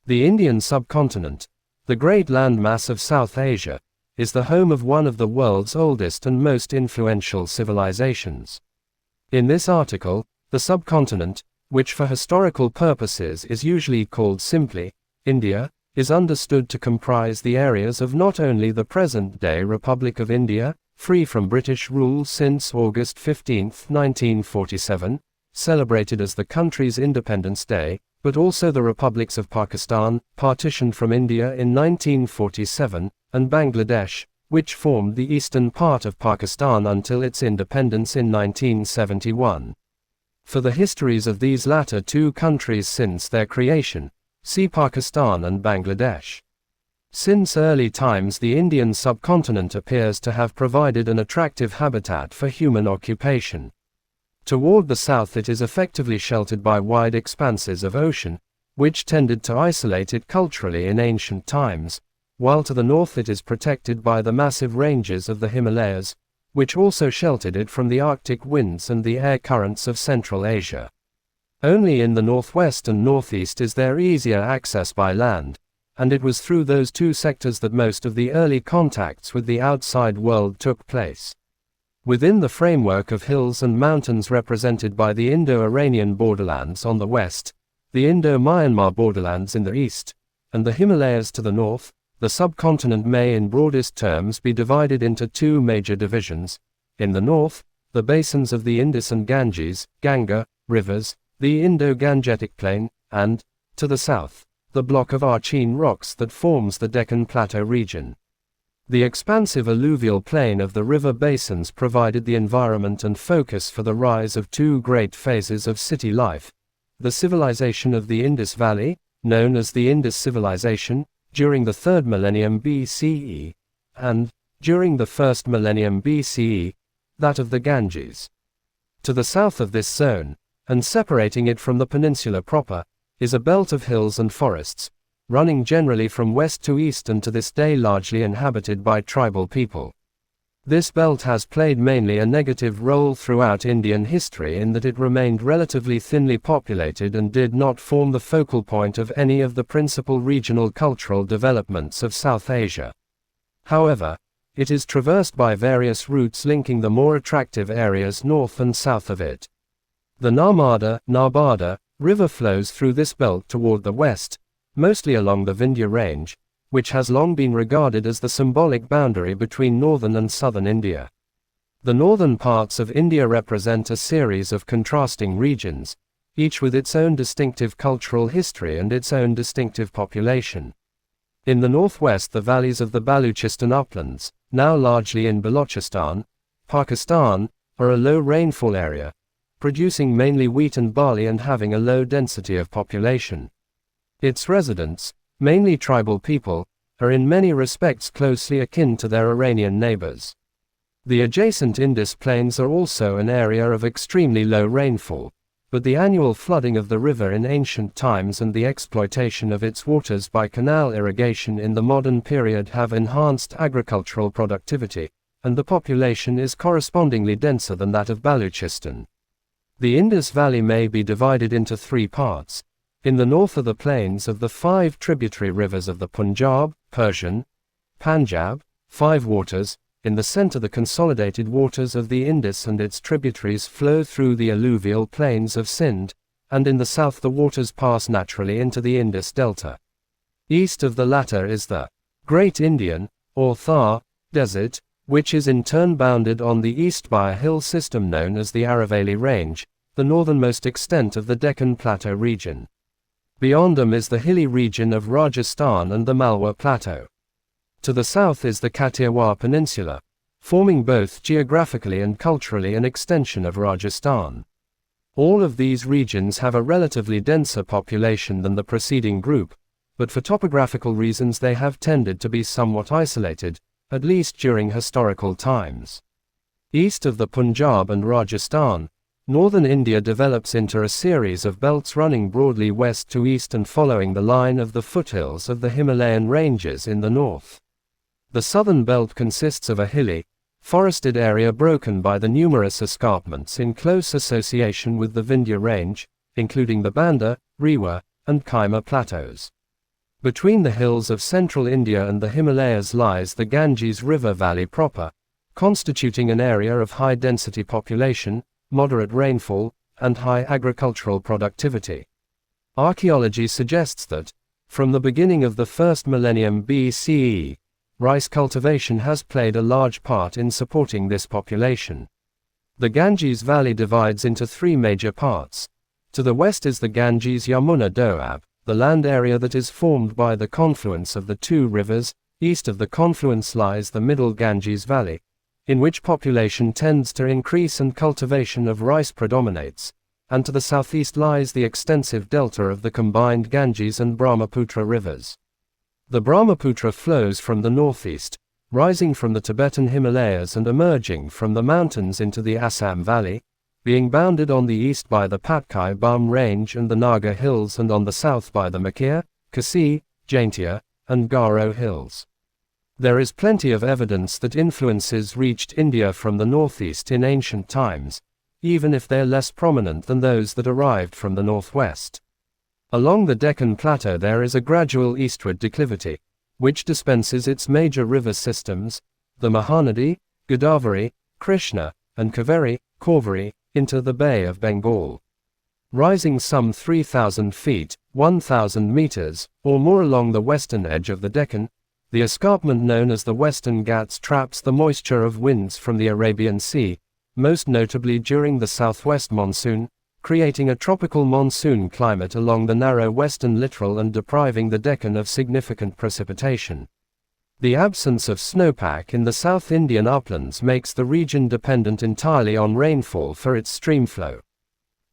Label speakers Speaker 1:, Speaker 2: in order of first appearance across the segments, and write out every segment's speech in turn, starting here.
Speaker 1: The Indian subcontinent, the great landmass of South Asia, is the home of one of the world's oldest and most influential civilizations. In this article, the subcontinent, which for historical purposes is usually called simply India, is understood to comprise the areas of not only the present-day Republic of India, free from British rule since August 15, 1947, celebrated as the country's Independence Day, but also the republics of Pakistan, partitioned from India in 1947, and Bangladesh, which formed the eastern part of Pakistan until its independence in 1971. For the histories of these latter two countries since their creation, see Pakistan and Bangladesh. Since early times, the Indian subcontinent appears to have provided an attractive habitat for human occupation. Toward the south it is effectively sheltered by wide expanses of ocean, which tended to isolate it culturally in ancient times, while to the north it is protected by the massive ranges of the Himalayas, which also sheltered it from the Arctic winds and the air currents of Central Asia. Only in the northwest and northeast is there easier access by land, and it was through those two sectors that most of the early contacts with the outside world took place. Within the framework of hills and mountains represented by the Indo-Iranian borderlands on the west, the Indo-Myanmar borderlands in the east, and the Himalayas to the north, the subcontinent may in broadest terms be divided into two major divisions. In the north, the basins of the Indus and Ganges, Ganga, rivers, the Indo-Gangetic plain, and, to the south, the block of Archean rocks that forms the Deccan Plateau region. The expansive alluvial plain of the river basins provided the environment and focus for the rise of two great phases of city life: the civilization of the Indus Valley, known as the Indus Civilization, during the 3rd millennium BCE, and, during the 1st millennium BCE, that of the Ganges. To the south of this zone, and separating it from the peninsula proper, is a belt of hills and forests, running generally from west to east and to this day largely inhabited by tribal people. This belt has played mainly a negative role throughout Indian history in that it remained relatively thinly populated and did not form the focal point of any of the principal regional cultural developments of South Asia. However, it is traversed by various routes linking the more attractive areas north and south of it. The Narmada river flows through this belt toward the west, mostly along the Vindhya range, which has long been regarded as the symbolic boundary between northern and southern India. The northern parts of India represent a series of contrasting regions, each with its own distinctive cultural history and its own distinctive population. In the northwest, the valleys of the Baluchistan uplands, now largely in Balochistan, Pakistan, are a low rainfall area, producing mainly wheat and barley and having a low density of population. Its residents, mainly tribal people, are in many respects closely akin to their Iranian neighbors. The adjacent Indus plains are also an area of extremely low rainfall, but the annual flooding of the river in ancient times and the exploitation of its waters by canal irrigation in the modern period have enhanced agricultural productivity, and the population is correspondingly denser than that of Baluchistan. The Indus Valley may be divided into three parts. In the north are the plains of the 5 tributary rivers of the Punjab, Persian, Panjab, 5 waters. In the center the consolidated waters of the Indus and its tributaries flow through the alluvial plains of Sindh, and in the south the waters pass naturally into the Indus Delta. East of the latter is the Great Indian, or Thar, Desert, which is in turn bounded on the east by a hill system known as the Aravalli Range, the northernmost extent of the Deccan Plateau region. Beyond them is the hilly region of Rajasthan and the Malwa Plateau. To the south is the Kathiawar Peninsula, forming both geographically and culturally an extension of Rajasthan. All of these regions have a relatively denser population than the preceding group, but for topographical reasons they have tended to be somewhat isolated, at least during historical times. East of the Punjab and Rajasthan, northern India develops into a series of belts running broadly west to east and following the line of the foothills of the Himalayan ranges in the north. The southern belt consists of a hilly, forested area broken by the numerous escarpments in close association with the Vindhya range, including the Banda, Rewa, and Kaima plateaus. Between the hills of central India and the Himalayas lies the Ganges River Valley proper, constituting an area of high-density population, moderate rainfall, and high agricultural productivity. Archaeology suggests that, from the beginning of the first millennium BCE, rice cultivation has played a large part in supporting this population. The Ganges Valley divides into three major parts. To the west is the Ganges-Yamuna Doab, the land area that is formed by the confluence of the two rivers. East of the confluence lies the middle Ganges Valley, in which population tends to increase and cultivation of rice predominates, and to the southeast lies the extensive delta of the combined Ganges and Brahmaputra rivers. The Brahmaputra flows from the northeast, rising from the Tibetan Himalayas and emerging from the mountains into the Assam Valley, being bounded on the east by the Patkai Bum Range and the Naga Hills and on the south by the Makir, Kasi, Jaintia, and Garo Hills. There is plenty of evidence that influences reached India from the northeast in ancient times, even if they're less prominent than those that arrived from the northwest. Along the Deccan Plateau there is a gradual eastward declivity, which dispenses its major river systems, the Mahanadi, Godavari, Krishna, and Kaveri, into the Bay of Bengal. Rising some 3,000 feet, 1,000 meters, or more along the western edge of the Deccan, the escarpment known as the Western Ghats traps the moisture of winds from the Arabian Sea, most notably during the southwest monsoon, creating a tropical monsoon climate along the narrow western littoral and depriving the Deccan of significant precipitation. The absence of snowpack in the South Indian uplands makes the region dependent entirely on rainfall for its streamflow.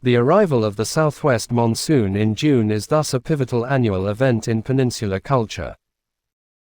Speaker 1: The arrival of the southwest monsoon in June is thus a pivotal annual event in peninsular culture.